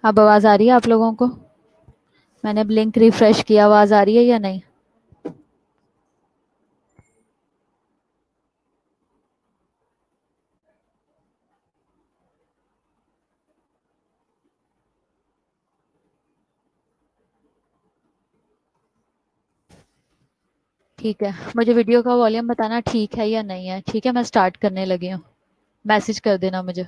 اب آواز آ رہی ہے آپ لوگوں کو؟ میں نے اب لنک ریفریش کیا, آواز آ رہی ہے یا نہیں؟ ٹھیک ہے, مجھے ویڈیو کا والیوم بتانا ٹھیک ہے یا نہیں ہے. ٹھیک ہے, میں اسٹارٹ کرنے لگی ہوں, میسج کر دینا مجھے.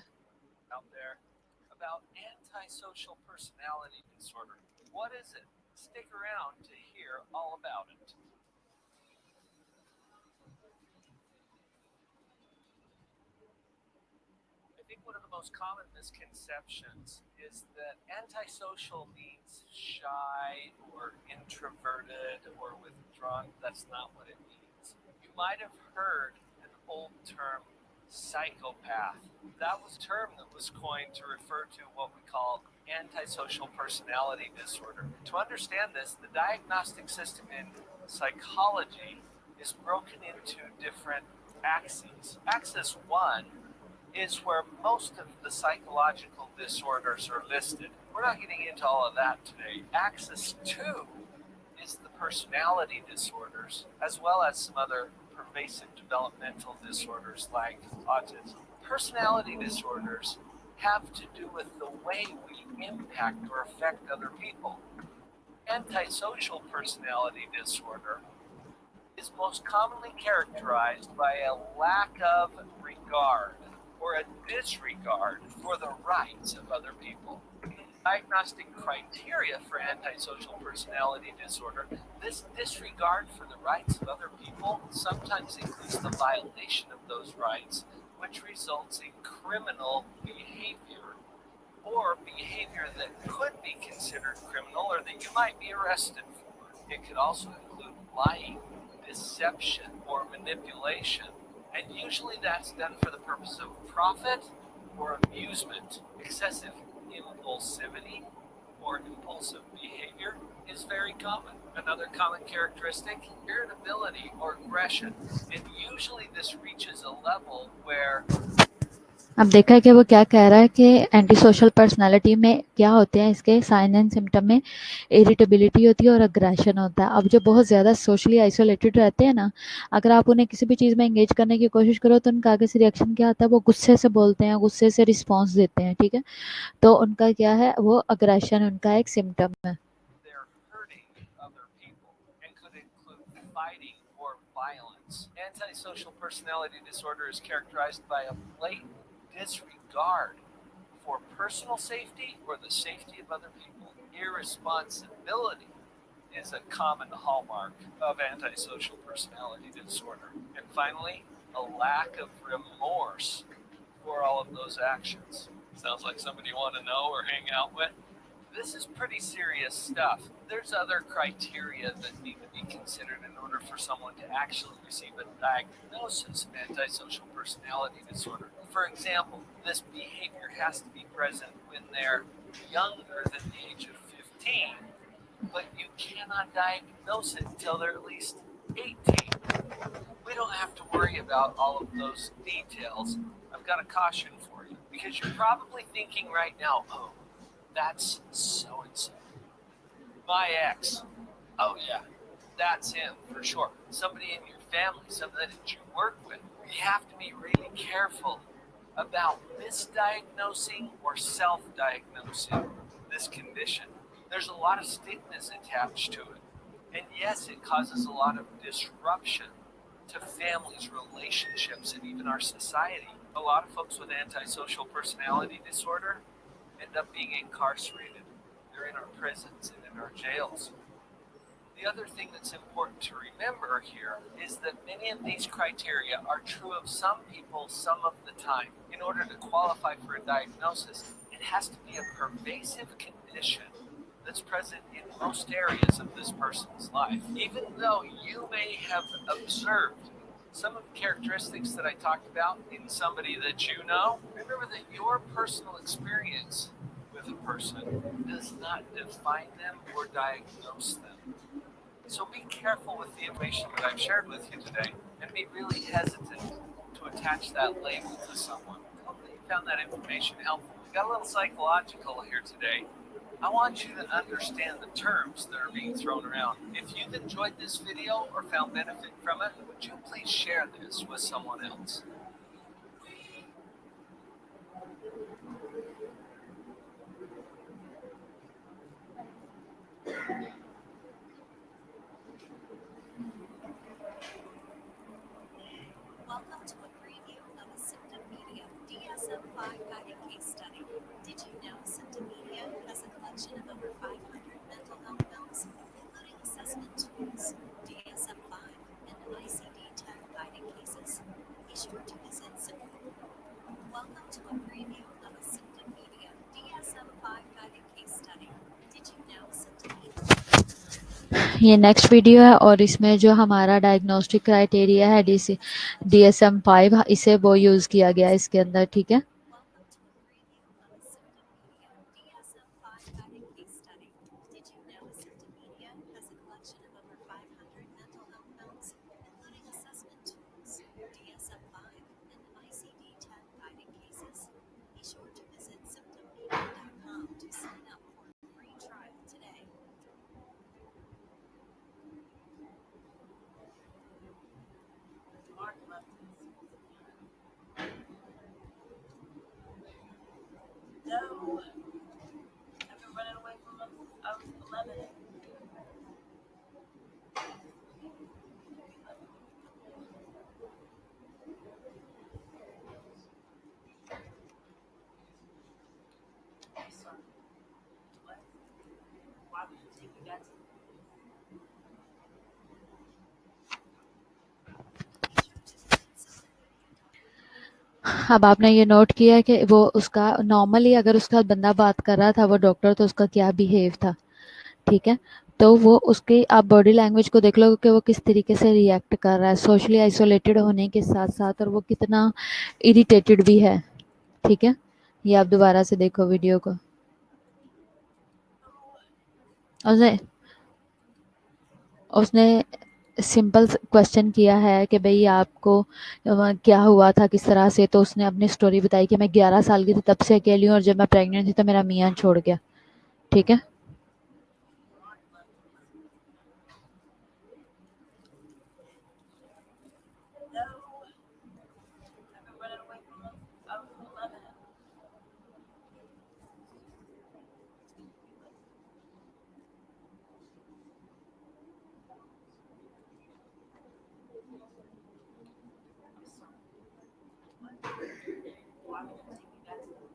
اب دیکھا ہے کہ وہ کیا کہہ رہا ہے کہ اینٹی سوشل پرسنالٹی میں کیا ہوتے ہیں اس کے سائن اینڈ سمٹم میں, اریٹیبلٹی ہوتی ہے اور اگریشن ہوتا ہے. اب جو بہت زیادہ سوشلی آئسولیٹڈ رہتے ہیں نا, اگر آپ انہیں کسی بھی چیز میں انگیج کرنے کی کوشش کرو تو ان کا آگے سے ریئیکشن کیا آتا ہے, وہ غصے سے بولتے ہیں, غصے سے رسپانس دیتے ہیں. ٹھیک ہے, تو ان کا کیا ہے, وہ اگریشن ان کا ایک سمٹم ہے. found that information helpful. We got a little psychological here today. I want you to understand the terms that are being thrown around. If you've enjoyed this video or found benefit from it, would you please share this with someone else? Welcome to a preview of a Symptom Media DSM-5 guided case study. Did you know Symptom Media has a collection of over 500 mental health films, including assessment tools, DSM-5, and ICD-10 guided cases? Be sure to visit Symptom. Welcome to a preview of a Symptom Media DSM-5 guided case study. Did you know Symptom Media? ये next video है और इसमें जो हमारा diagnostic criteria है DSM-5 इसे वो use किया गया है इसके अंदर, ठीक है। Welcome to a preview of a Symptom Media DSM-5 guided case study. Did you know Symptom Media has a collection of over 500 mental health films, including assessment tools, DSM-5, and ICD-10 guided cases? Be sure to visit symptommedia.com to sign up for a free trial today. Mark left his. No. I've been running away from him. I was 11. Sorry. What? Why would you take me back to अब आपने ये note किया कि वो उसका normally अगर उसका बंदा बात कर रहा था वो डॉक्टर तो उसका क्या बिहेव था, ठीक है। तो वो उसकी आप बॉडी लैंग्वेज को देख लो कि वो किस तरीके से रिएक्ट कर रहा है सोशली आइसोलेटेड होने के साथ साथ, और वो कितना इरिटेटेड भी है, ठीक है। ये आप दोबारा से देखो वीडियो को। उसने सिंपल क्वेश्चन किया है कि भाई आपको क्या हुआ था किस तरह से, तो उसने अपनी स्टोरी बताई कि मैं 11 साल की थी तब से अकेली हूँ और जब मैं प्रेग्नेंट थी तो मेरा मियाँ छोड़ गया, ठीक है। No. I've been running away from him. I was 11. Sorry. What? Why would you take me back to him?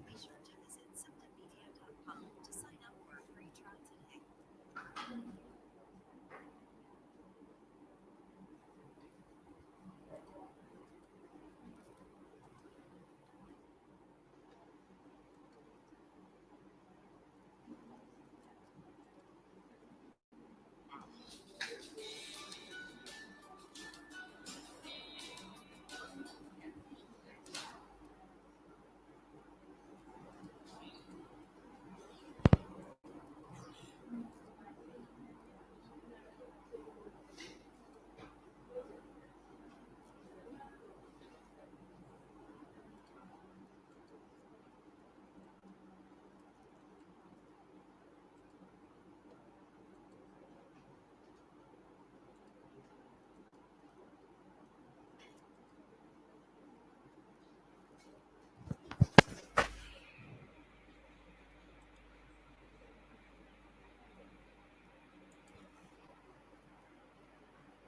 Be sure to visit symptommedia.com to sign up for a free trial today.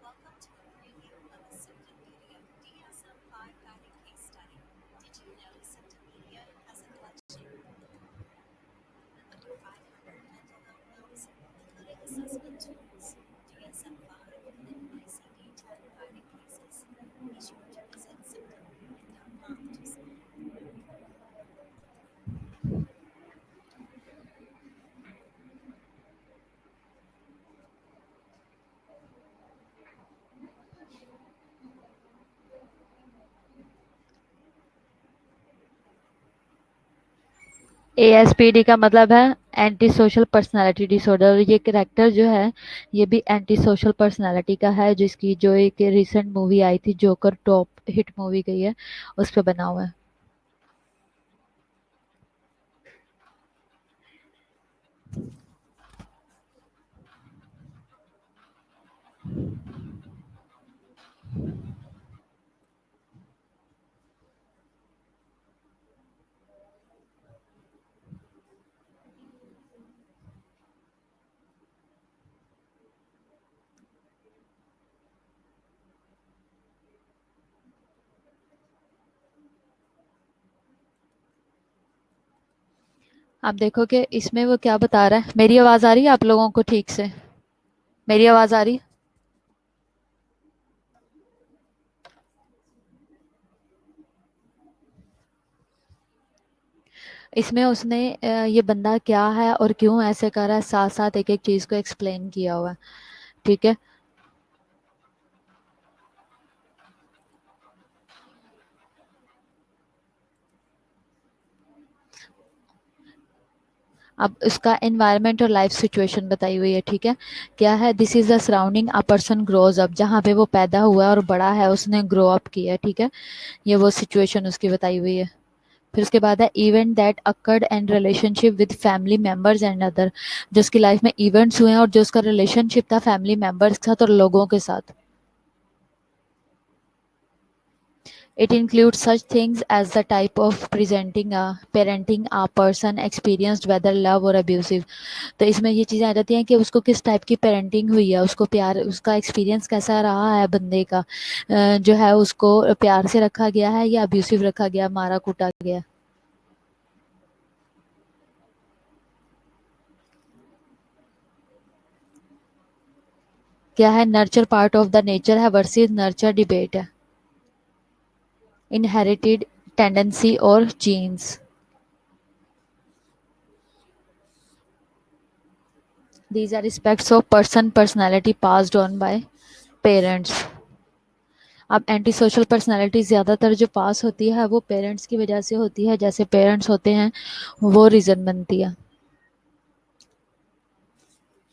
Welcome to a preview of a Symptom Media DSM-5 guided case study. Did you know Symptom Media has a collection of over 500 mental health films, including assessment tools, DSM-5, and ICD-10 guided cases? Be sure to visit symptommedia.com to sign up. ASPD का मतलब है anti social personality ڈس order, یہ character جو ہے یہ بھی anti social personality کا ہے، جس کی جو ایک ریسنٹ مووی آئی تھی جوکر، ٹاپ ہٹ مووی گئی ہے، اس پہ بنا ہوا ہے. آپ دیکھو کہ اس میں وہ کیا بتا رہا ہے. میری آواز آ رہی ہے آپ لوگوں کو ٹھیک سے؟ میری آواز آ رہی ہے؟ اس میں اس نے یہ بندہ کیا ہے اور کیوں ایسے کر رہا ہے، ساتھ ساتھ ایک ایک چیز کو ایکسپلین کیا ہوا ہے. ٹھیک ہے. اب اس کا انوائرمنٹ اور لائف سچویشن بتائی ہوئی ہے. ٹھیک ہے. کیا ہے؟ This is the surrounding a person grows up, جہاں پہ وہ پیدا ہوا ہے اور بڑا ہے، اس نے گرو اپ کیا ہے. ٹھیک ہے. یہ وہ سچویشن اس کی بتائی ہوئی ہے. پھر اس کے بعد ہے event that occurred and relation ship with family members and other, جو اس کی لائف میں ایونٹس ہوئے ہیں اور جو اس کا ریلیشن شپ تھا فیملی ممبرز کے ساتھ اور لوگوں کے ساتھ. It includes such things as the type of parenting a person experienced, whether love or abusive. تو اس میں یہ چیزیں آ جاتی ہیں کہ اس کو کس ٹائپ کی پیرنٹنگ ہوئی ہے، اس کو پیار، اس کا ایکسپیرینس کیسا رہا ہے بندے کا، جو ہے اس کو پیار سے رکھا گیا ہے یا ابیوسو رکھا گیا، مارا کوٹا گیا. کیا ہے؟ Nurture part of the nature ہے ورسز نرچر ڈیبیٹ ہے. انہیریٹیڈ ٹینڈنسی اور jeans. These are aspects of personality passed on by parents. اب اینٹی سوشل پرسنالٹی زیادہ تر جو پاس ہوتی ہے وہ پیرنٹس کی وجہ سے ہوتی ہے. جیسے پیرنٹس ہوتے ہیں وہ ریزن بنتی ہے.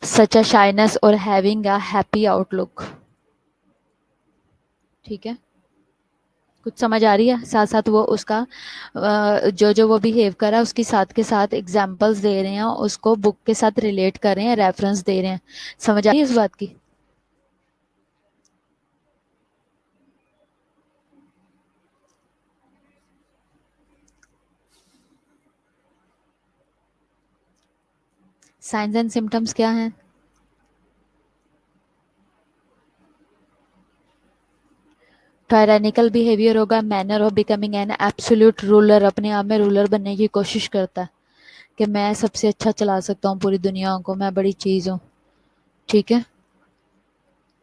سچ اے شائنس اور ہیونگ اے ہیپی آؤٹ لک. ٹھیک ہے. کچھ سمجھ آ رہی ہے؟ ساتھ ساتھ وہ اس کا جو وہ بیہیو کر رہا ہے اس کی ساتھ کے ساتھ ایگزامپلس دے رہے ہیں، اس کو بک کے ساتھ ریلیٹ کر رہے ہیں، ریفرنس دے رہے ہیں. سمجھ آ رہی ہے اس بات کی؟ سائنس اینڈ سمٹمس کیا ہیں؟ ٹائرینیکل بیہیویئر ہوگا، manner of becoming an absolute ruler, اپنے آپ میں رولر بننے کی کوشش کرتا ہے کہ میں سب سے اچھا چلا سکتا ہوں پوری دنیا کو، میں بڑی چیز ہوں. ٹھیک ہے.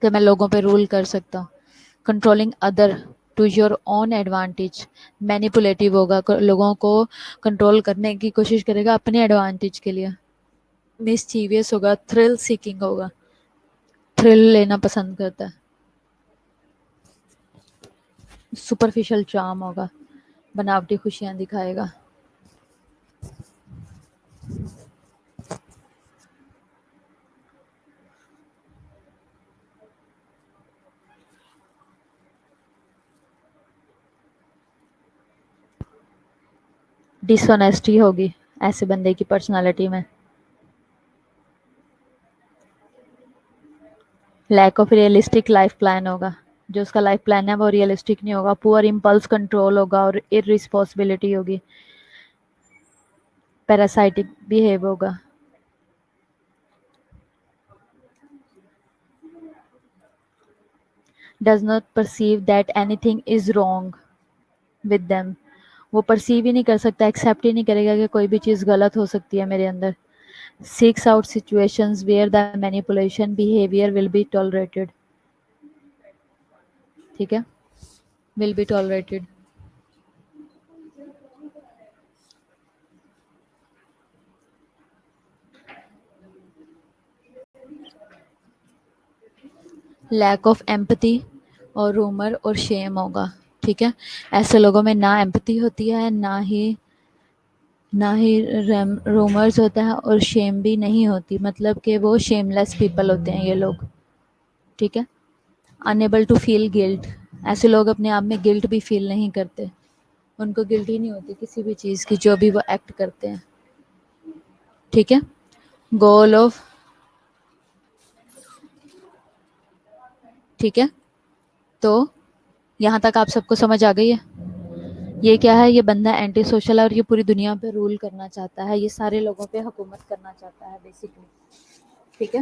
کہ میں لوگوں پہ رول کر سکتا ہوں. Controlling other to your own advantage. Manipulative ہوگا، لوگوں کو کنٹرول کرنے کی کوشش کرے گا اپنے ایڈوانٹیج کے لیے. مسچیویس ہوگا، تھرل سیکنگ ہوگا، تھرل لینا پسند کرتا ہے. سپرفیشل چارم ہوگا، بناوٹی خوشیاں دکھائے گا. ڈس آنیسٹی ہوگی ایسے بندے کی پرسنالٹی میں. Lack of realistic life plan ہوگا، جو اس کا لائف پلان ہے وہ ریئلسٹک نہیں ہوگا. پور امپلس کنٹرول ہوگا اور ارسپانسبلٹی ہوگی. پیراسائٹک بیہیو ہوگا. Does not perceive that any thing is wrong with them. وہ پرسیو ہی نہیں کر سکتا، ایکسیپٹ ہی نہیں کرے گا کہ کوئی بھی چیز غلط ہو سکتی ہے میرے اندر. Sex out situations where the manipulation behaviour will be tolerated. ٹھیک ہے. Will be tolerated. Lack of empathy اور رومر اور شیم ہوگا. ٹھیک ہے. ایسے لوگوں میں نہ ایمپتھی ہوتی ہے، نہ ہی نہ ہی رومرز ہوتا ہے اور شیم بھی نہیں ہوتی، مطلب کہ وہ شیم لیس پیپل ہوتے ہیں یہ لوگ، ٹھیک ہے. انیبل ٹو فیل گلٹ، ایسے لوگ اپنے آپ میں گلٹ بھی فیل نہیں کرتے، ان کو گلٹ ہی نہیں ہوتی کسی بھی چیز کی جو بھی وہ ایکٹ کرتے ہیں، ٹھیک ہے. گول آف، ٹھیک ہے. تو یہاں تک آپ سب کو سمجھ آ گئی ہے. یہ کیا ہے، یہ بندہ اینٹی سوشل ہے اور یہ پوری دنیا پہ رول کرنا چاہتا ہے، یہ سارے لوگوں پہ حکومت کرنا چاہتا ہے بیسیکلی، ٹھیک ہے.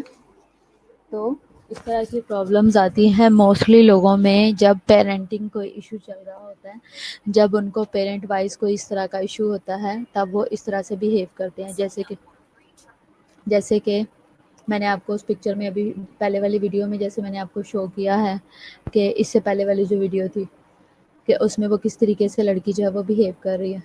تو اس طرح کی پرابلمز آتی ہیں موسٹلی لوگوں میں جب پیرنٹنگ کوئی ایشو چل رہا ہوتا ہے، جب ان کو پیرنٹ وائز کوئی اس طرح کا ایشو ہوتا ہے تب وہ اس طرح سے بیہیو کرتے ہیں. جیسے کہ میں نے آپ کو اس پکچر میں ابھی پہلے والی ویڈیو میں جیسے میں نے آپ کو شو کیا ہے کہ اس سے پہلے والی جو ویڈیو تھی کہ اس میں وہ کس طریقے سے لڑکی جو ہے وہ بیہیو کر رہی ہے.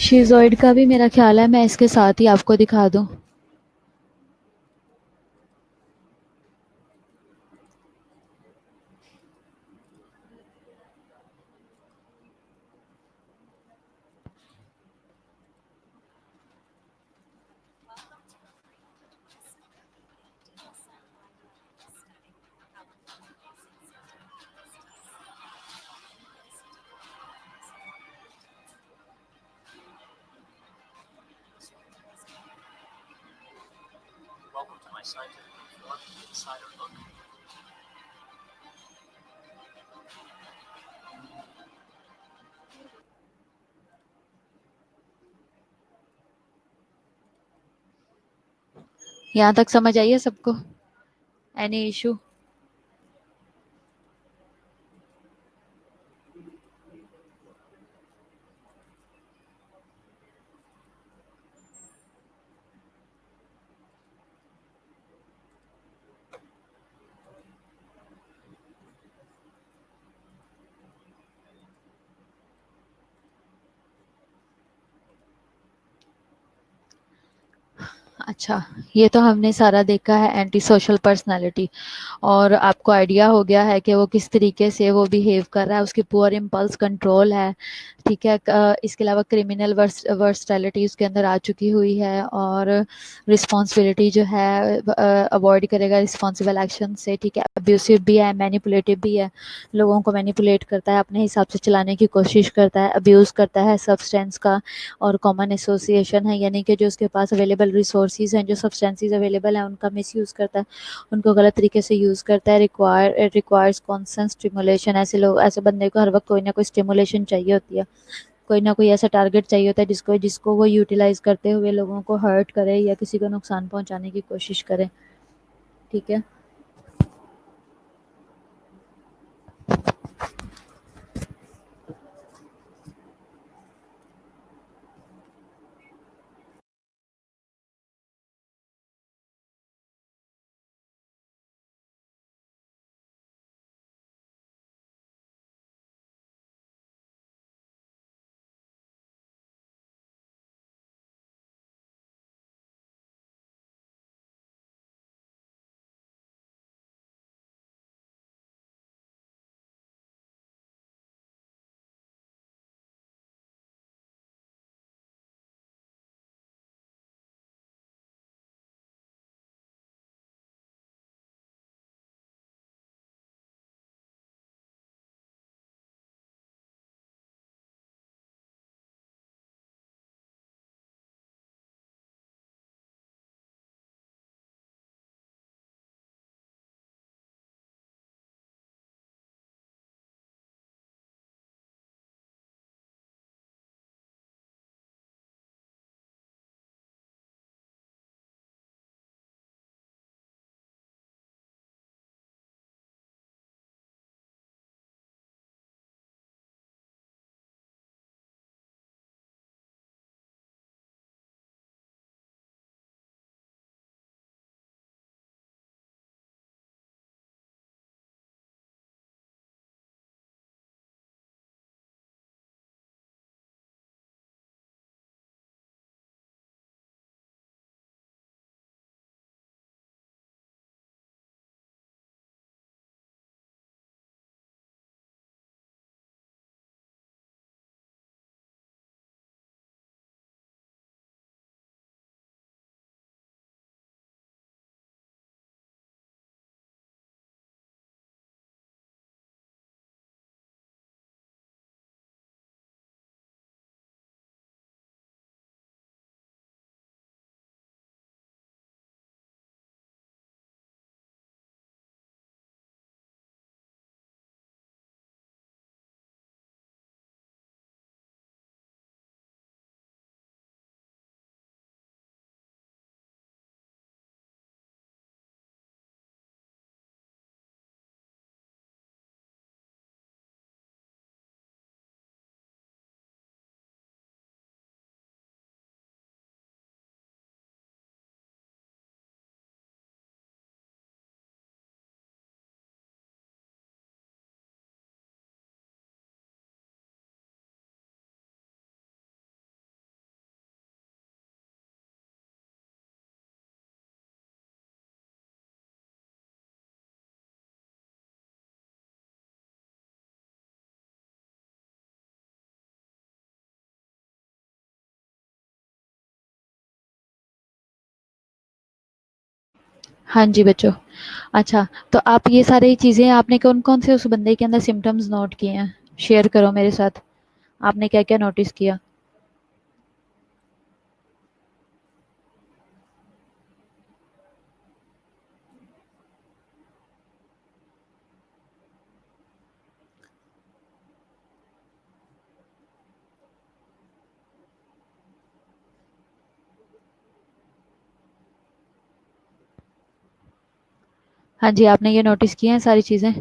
شیزوئڈ کا بھی میرا خیال ہے میں اس کے ساتھ ہی آپ کو دکھا دوں. Welcome to a free look at Symptom Media DSM-5 study. Our focus in Symptom Media studies Welcome to my scientific informed insider look. یہاں تک سمجھ آئیے سب کو؟ Any issue? اچھا، یہ تو ہم نے سارا دیکھا ہے اینٹی سوشل پرسنالٹی، اور آپ کو آئیڈیا ہو گیا ہے کہ وہ کس طریقے سے وہ بیہیو کر رہا ہے، اس کی پور امپلس کنٹرول ہے، ٹھیک ہے. اس کے علاوہ کرمنل ورسٹیلٹی اس کے اندر آ چکی ہوئی ہے، اور رسپانسبلٹی جو ہے اوائڈ کرے گا رسپانسبل ایکشن سے، ٹھیک ہے. ابیوسو بھی ہے، مینیپولیٹو بھی ہے، لوگوں کو مینیپولیٹ کرتا ہے، اپنے حساب سے چلانے کی کوشش کرتا ہے، ابیوز کرتا ہے سبسٹینس کا، اور کامن ایسوسیشن ہے، یعنی کہ جو اس کے پاس اویلیبل ریسورسز ہیں، جو سبسٹینسز اویلیبل ہیں ان کا مس یوز کرتا ہے، ان کو غلط طریقے سے یوز کرتا ہے. ریکوائرز کانسٹنٹ اسٹیمولیشن، ایسے بندے کو ہر وقت کوئی نہ کوئی اسٹیمولیشن چاہیے ہوتی ہے، کوئی نہ کوئی ایسا ٹارگیٹ چاہیے ہوتا ہے جس کو وہ یوٹیلائز کرتے ہوئے لوگوں کو ہرٹ کرے یا کسی کو نقصان پہنچانے کی کوشش کرے، ٹھیک ہے. हाँ जी बच्चों। अच्छा, तो आप ये सारी चीज़ें आपने कौन-कौन से उस बंदे के अंदर सिम्पटम्स नोट किए हैं? शेयर करो मेरे साथ। आपने क्या-क्या नोटिस किया? हाँ जी, आपने ये नोटिस किए हैं सारी चीज़ें?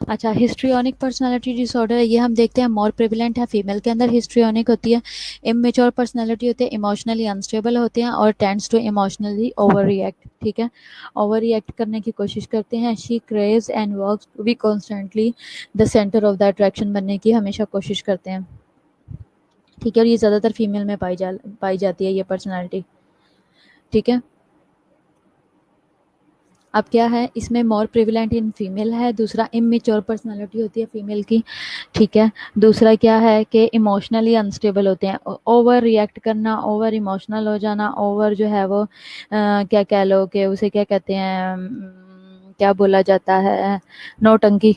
अच्छा, हिस्ट्रियोनिक पर्सनैलिटी डिसऑर्डर ये हम देखते हैं मोर प्रेवलेंट है फीमेल के अंदर हिस्ट्रियोनिक होती है। इमेच्योर पर्सनैलिटी होती है, इमोशनली अनस्टेबल होते हैं और tends to emotionally overreact, ठीक है? ओवर रिएक्ट करने की कोशिश करते हैं। She craves and works to be constantly the centre of the attraction बनने की हमेशा कोशिश करते हैं, ठीक है? और ये ज़्यादातर फीमेल में पाई जाती है ये पर्सनैलिटी, ठीक है? अब क्या है इसमें मोर प्रिविलेंट इन फीमेल है, दूसरा इमेच्योर पर्सनालिटी होती है फीमेल की, ठीक है? दूसरा क्या है कि इमोशनली अनस्टेबल होते हैं, ओवर रिएक्ट करना, ओवर इमोशनल हो जाना, ओवर जो है वो क्या कह लो कि उसे क्या कहते हैं, क्या बोला जाता है, नौटंकी,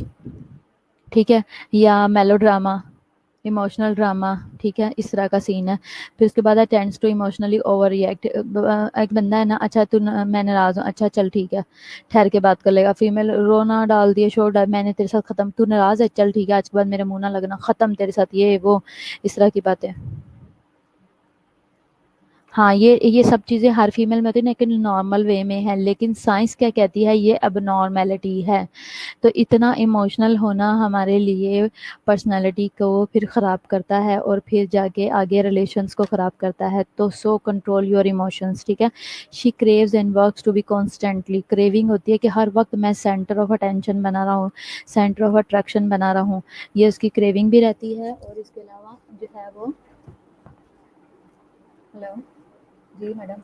ठीक है? या मेलोड्रामा, इमोशनल ड्रामा, ठीक है? इस तरह का सीन है। फिर उसके बाद है tends to emotionally overreact. एक बंदा है ना, अच्छा मैं नाराज़ हूँ, अच्छा चल ठीक है, ठहर के बात कर लेगा। फीमेल रोना डाल दिए, शोर डाल, मैंने तेरे साथ ख़त्म, तू नाराज़ है, चल ठीक है, आज के बाद मेरे मुँह ना लगना, ख़त्म तेरे साथ, ये वो, इस तरह की बातें। हाँ, ये सब चीज़ें हर फीमेल में होती है, लेकिन नॉर्मल वे में है, लेकिन साइंस क्या कहती है, ये अब नॉर्मेलिटी है। तो इतना इमोशनल होना हमारे लिए पर्सनैलिटी को फिर ख़राब करता है और फिर जाके आगे रिलेशंस को ख़राब करता है। तो सो कंट्रोल योर इमोशंस, ठीक है? She craves and works to be constantly, craving होती है कि हर वक्त मैं सेंटर ऑफ अटेंशन बना रहा हूँ, सेंटर ऑफ अट्रैक्शन बना रहा हूँ, ये उसकी क्रेविंग भी रहती है। और इसके अलावा जो है वो, हेलो जी मैडम।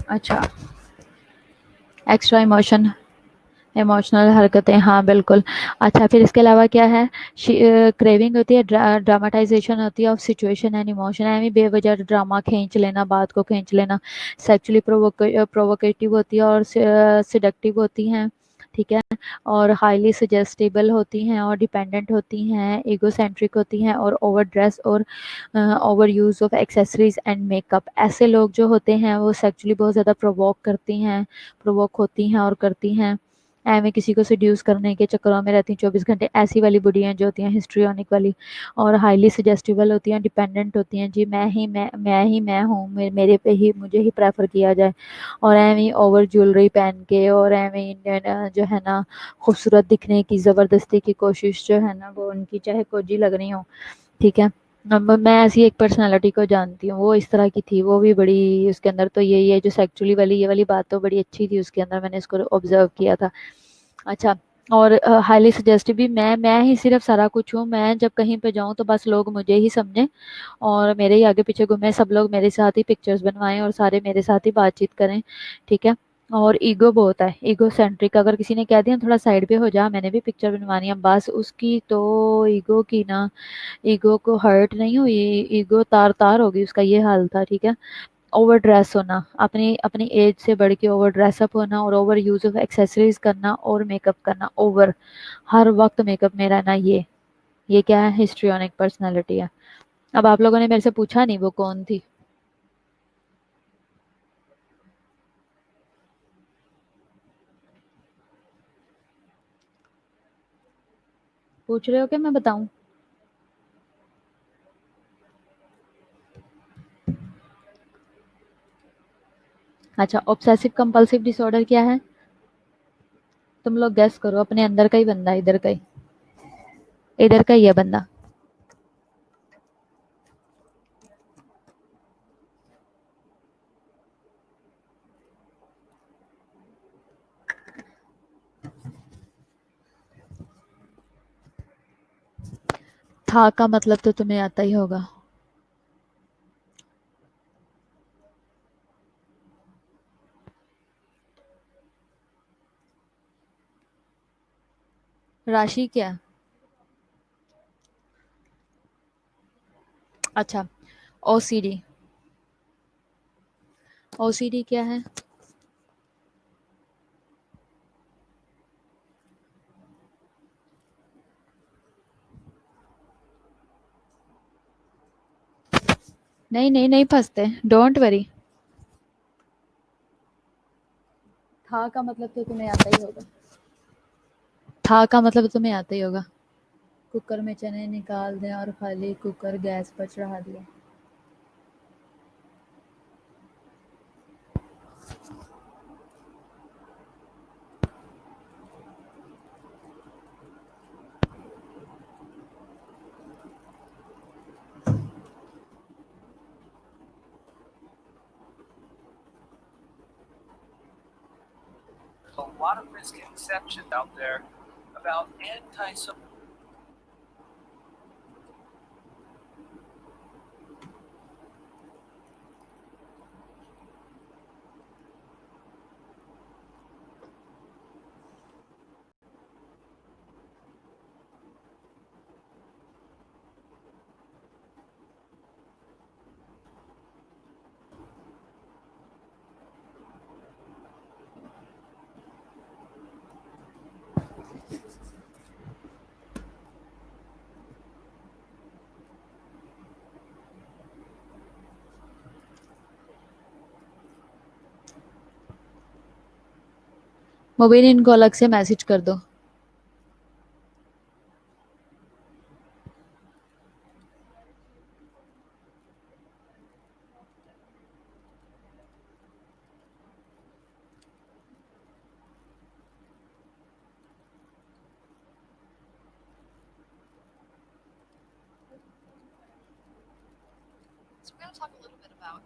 अच्छा, एक्स्ट्रा इमोशन, इमोशनल हरकतें, हाँ बिल्कुल। अच्छा, फिर इसके अलावा क्या है, क्रेविंग होती है, ड्रामाटाइजेशन होती है ऑफ सिचुएशन एंड इमोशन, यानी बेवजह ड्रामा खींच लेना, बात को खींच लेना। सेक्चुअली प्रोवोकेटिव होती है और सिडक्टिव होती हैं, ठीक है? और हाईली सजेस्टेबल होती हैं और डिपेंडेंट होती हैं, ईगोसेंट्रिक होती हैं और ओवर ड्रेस और over use of accessories and makeup. ऐसे लोग जो होते हैं वो सेक्चुअली बहुत ज़्यादा प्रोवोक होती हैं और करती हैं, एवं किसी को सेड्यूस करने के चक्करों में रहती हैं 24 घंटे। ऐसी वाली बुढ़ियाँ जो होती हैं हिस्ट्रियोनिक वाली, और हाईली सजेस्टिबल होती हैं, डिपेंडेंट होती हैं, जी मैं हूँ, मेरे पे ही, मुझे ही प्रेफर किया जाए। और एवं ही ओवर ज्वेलरी पहन के और एवं ही जो है ना खूबसूरत दिखने की ज़बरदस्ती की कोशिश जो है ना वो उनकी चाहे कोजी लग रही हो, ठीक है? मैं ऐसी एक पर्सनालिटी को जानती हूँ, वो इस तरह की थी, वो भी बड़ी, उसके अंदर तो ये जो सेक्चुअली वाली ये वाली बात तो बड़ी अच्छी थी उसके अंदर, मैंने इसको ऑब्जर्व किया था। अच्छा, और हाईली सजेस्टिव भी, मैं ही सिर्फ सारा कुछ हूँ, मैं जब कहीं पे जाऊँ तो बस लोग मुझे ही समझें और मेरे ही आगे पीछे घूमें, सब लोग मेरे साथ ही पिक्चर्स बनवाएं और सारे मेरे साथ ही बातचीत करें, ठीक है? और ईगो बहुत है, ईगो सेंट्रिक, अगर किसी ने कह दिया थोड़ा साइड पे हो जा, मैंने भी पिक्चर बनवानी है, बस उसकी तो ईगो की ना, ईगो को हर्ट नहीं हुई, ईगो तार तार होगी, उसका ये हाल था, ठीक है? ओवर ड्रेस होना, अपनी अपनी एज से बढ़ के ओवर ड्रेसअप होना और ओवर यूज ऑफ एक्सेसरीज करना और मेकअप करना, ओवर, हर वक्त मेकअप में रहना, ये क्या है, हिस्ट्रियोनिक पर्सनालिटी है। अब आप लोगों ने मेरे से पूछा नहीं वो कौन थी। पूछ रहे हो कि मैं बताऊं? अच्छा, ऑब्सेसिव कंपल्सिव डिसऑर्डर क्या है? तुम लोग गेस करो, अपने अंदर का ही बंदा, इधर का ही, इधर का ही है बंदा। था का मतलब तो तुम्हें आता ही होगा। राशि क्या? अच्छा, ओसीडी। ओसीडी क्या है? नहीं नहीं नहीं फंसते, डोंट वरी। था का मतलब तो तुम्हें आता ही होगा। था का मतलब तुम्हें आता ही होगा। कुकर में चने निकाल दें और खाली कुकर गैस पर चढ़ा दिया। A lot of misconceptions out there about anti-social. Mobin, इनको अलग से मैसेज कर दो। So we're going to talk a little bit about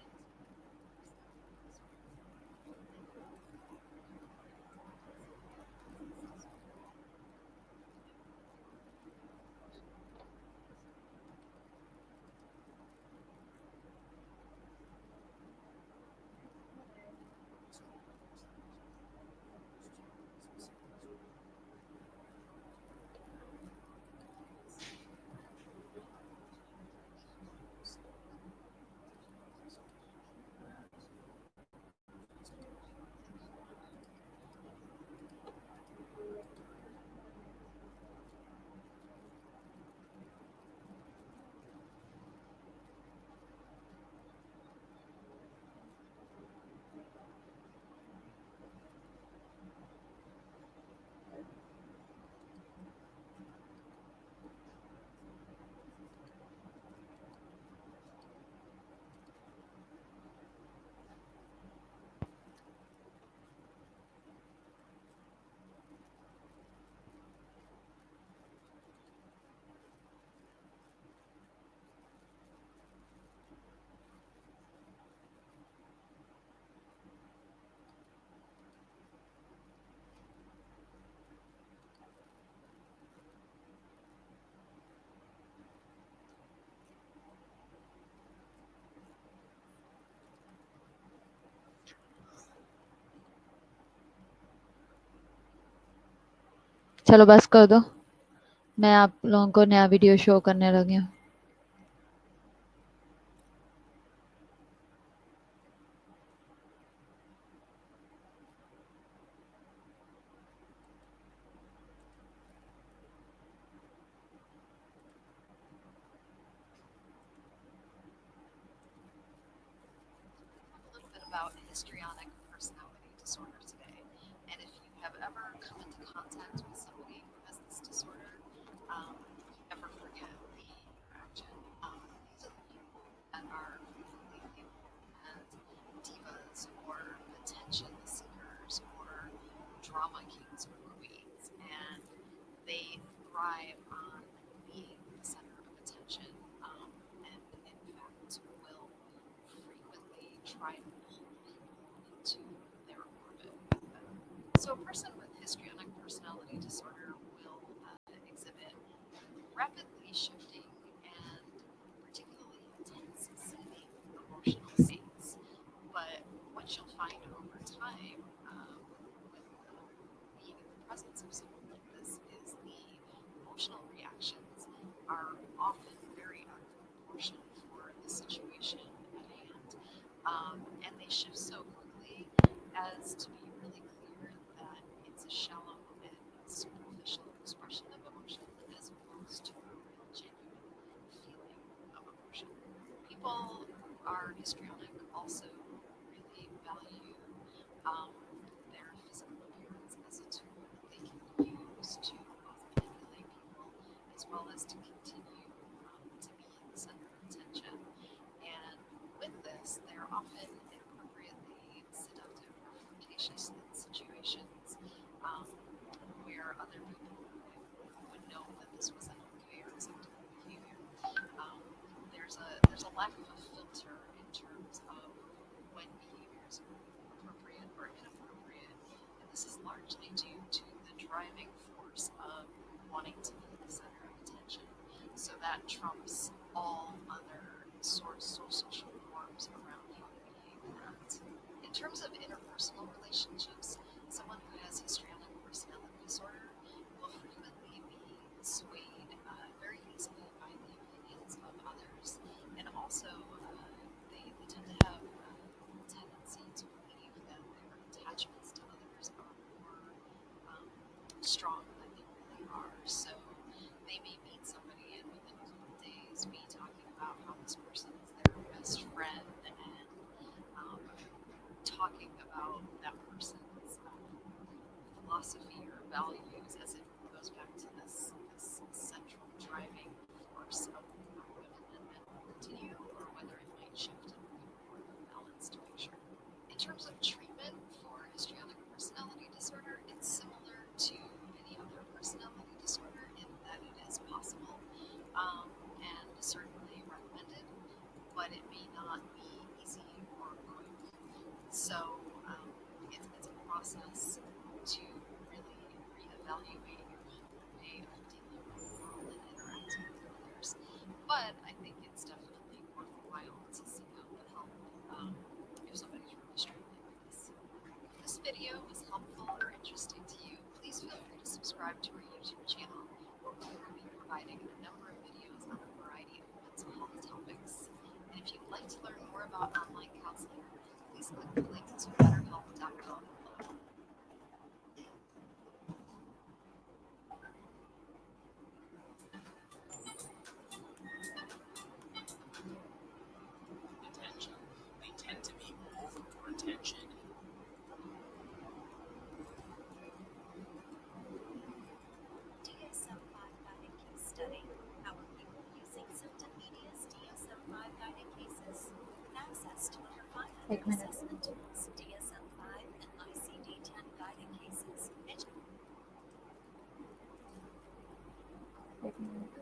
चलो बस कर दो, मैं आप लोगों को नया वीडियो शो करने लगी हूँ। a little bit about histrionic personality disorder today. And if you have ever come into contact with somebody who has this disorder, try and pull people into their orbit. So a person with histrionic personality disorder will exhibit rapidly shifting and particularly intense seeming emotional states. But what you'll find over time with being in the presence of someone like this is the emotional reactions are often very out of proportion for the situation at hand. And they shift so quickly as to be really clear that it's a shallow and superficial expression of emotion as opposed to a real genuine feeling of emotion. People who are histrionic also really value um, their physical appearance as a tool that they can use to both manipulate people as well as to continue to be the center of attention. And with this, they're often inappropriately seductive or flirtatious in situations where other people would know that this was an okay or acceptable behavior. Um, there's a lack of a filter in terms of when behaviors are appropriate or inappropriate, and this is largely due to the driving force of wanting to be the center of attention. So that trumps all other sorts of social norms around how to behave in that. In terms of interpersonal relationships, someone who has histrionic personality disorder will frequently be swayed very easily by the opinions of others, and also they tend to have a tendency to believe that their attachments to others are more strong than they really are. So they may meet somebody and within a couple days be talking about how this person is their best friend and talking about that person's philosophy or values as if it goes back to this central driving force of women and men will continue, or whether it might shift and become more of a balanced picture. In terms of treatment for histrionic personality disorder, it's similar to any other personality disorder in that it is possible and certainly recommended, but it may not be easy or quick. So it's a process to really reevaluate your whole way of dealing with the world and interacting with others. But I think it's definitely worthwhile to seek out the help if somebody's really struggling with this. If this video was helpful or interesting to you, please feel free to subscribe to our YouTube channel, where we will be providing a number of videos on a variety of mental health topics. And if you'd like to learn more about online counseling, please click the link to betterhelp.com below. Attention. They tend to be over for attention. DSM-5 guided case study. How are people using Symptom Media's DSM-5 guided cases? With access to over 500 एक minute. assessment tools, DSM-5 and ICD-10 guided cases, एक minute.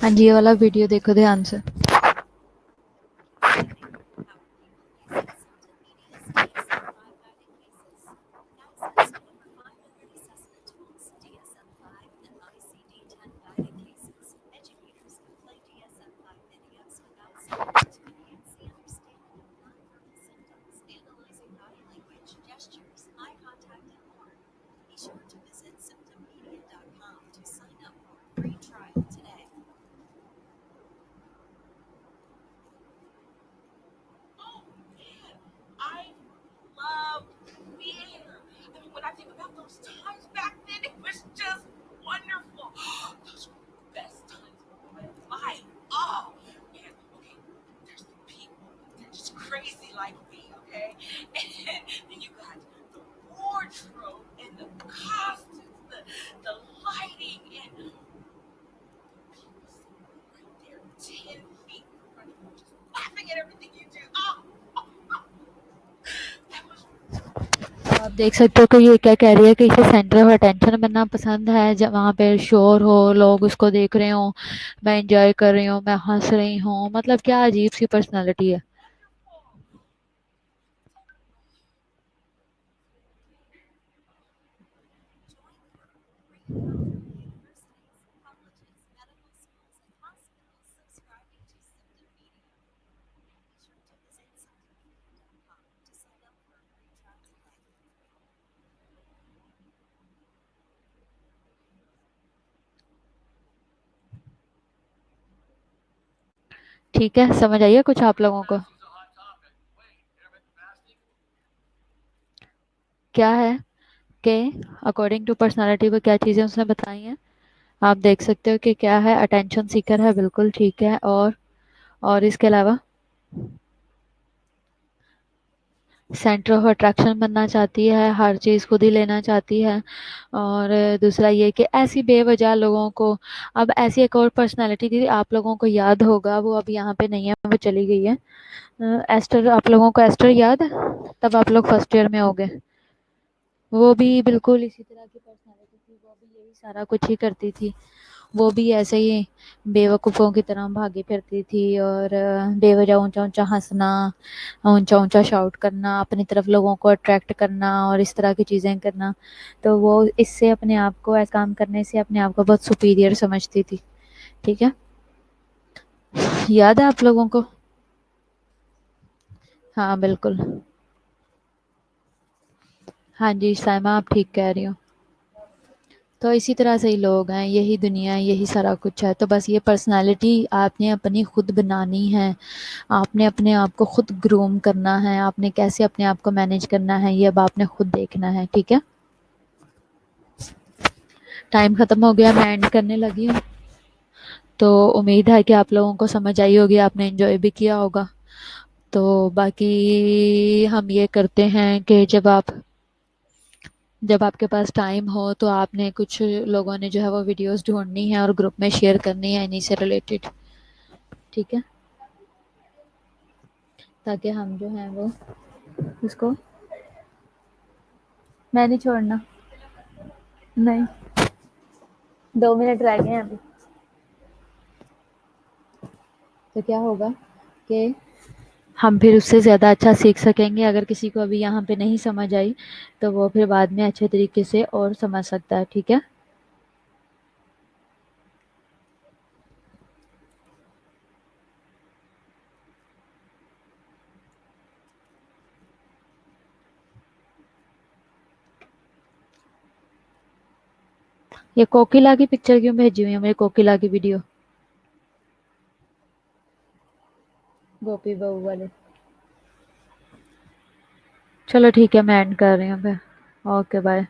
हाँ जी, ये वाला video देखो ध्यान से. Be sure to visit symptommedia.com to sign up for a free trial today. Oh man, I love theater. I mean, when I think about those times back then, it was just wonderful. Those were the best times of my life. Oh man, okay, there's the people, they're just crazy like me, okay? And then you got the wardrobe and the costumes, the lighting, and people sitting right there 10 feet in front of you, just laughing at everything you do. Oh, that was आप देख सकते हो कि ये क्या कह रही है कि इसे सेंटर ऑफ अटेंशन बनना पसंद है, जब वहाँ पे शोर हो, लोग उसको देख रहे हो, मैं एंजॉय कर रही हूँ, मैं हंस रही हूँ. मतलब क्या अजीब सी पर्सनालिटी है. Join the universities, colleges, medical schools, and hospitals subscribing to Symptom Media. Be sure to visit symptommedia.com to sign up for a free trial today. ठीक है, समझ आइए कुछ आप लोगों को. Fasting's a hot topic. Wait, intermittent fasting? क्या है कि अकॉर्डिंग टू पर्सनालिटी वो क्या चीज़ें उसने बताई हैं. आप देख सकते हो कि क्या है, अटेंशन सीकर है, बिल्कुल ठीक है. और इसके अलावा सेंटर ऑफ अट्रैक्शन बनना चाहती है, हर चीज़ खुद ही लेना चाहती है. और दूसरा ये कि ऐसी बेवजह लोगों को, अब ऐसी एक और पर्सनालिटी थी, आप लोगों को याद होगा, वो अब यहाँ पे नहीं है, वो चली गई है. एस्टर, आप लोगों को एस्टर याद है? तब आप लोग फर्स्ट ईयर में हो गए. वो भी बिल्कुल इसी तरह की पर्सनालिटी थी, वो भी यही सारा कुछ ही करती थी. वो भी ऐसे ही बेवकूफ़ों की तरह भागी फिरती थी, और बेवजह ऊंचा ऊंचा हंसना, ऊंचा ऊंचा शाउट करना, अपनी तरफ लोगों को अट्रैक्ट करना और इस तरह की चीज़ें करना. तो वो इससे अपने आप को, ऐसा काम करने से अपने आप को बहुत सुपीरियर समझती थी. ठीक है, याद है आप लोगों को? हाँ बिल्कुल. हाँ जी साइमा, आप ठीक कह रही हो. तो इसी तरह से ही लोग हैं, यही दुनिया है, यही सारा कुछ है. तो बस ये पर्सनालिटी आपने अपनी खुद बनानी है, आपने अपने आप को खुद ग्रूम करना है, आपने कैसे अपने आप को मैनेज करना है ये अब आपने खुद देखना है. ठीक है, टाइम ख़त्म हो गया, मैं एंड करने लगी हूँ. तो उम्मीद है कि आप लोगों को समझ आई होगी, आपने एंजॉय भी किया होगा. तो बाकी हम ये करते हैं कि जब आपके पास टाइम हो तो आपने, कुछ लोगों ने जो है वो वीडियोस ढूंढनी है और ग्रुप में शेयर करनी है इन्हीं से रिलेटेड. ठीक है, ताकि हम जो हैं वो उसको, मैं नहीं छोड़ना, नहीं, 2 मिनट रह गए हैं अभी. तो क्या होगा कि हम फिर उससे ज़्यादा अच्छा सीख सकेंगे. अगर किसी को अभी यहाँ पे नहीं समझ आई तो वो फिर बाद में अच्छे तरीके से और समझ सकता है. ठीक है, ये कोकिला की पिक्चर क्यों भेजी हुई है मेरे, कोकिला की वीडियो, गोपी बहू वाले. चलो ठीक है, मैं एंड कर रही हूँ फिर. Okay bye.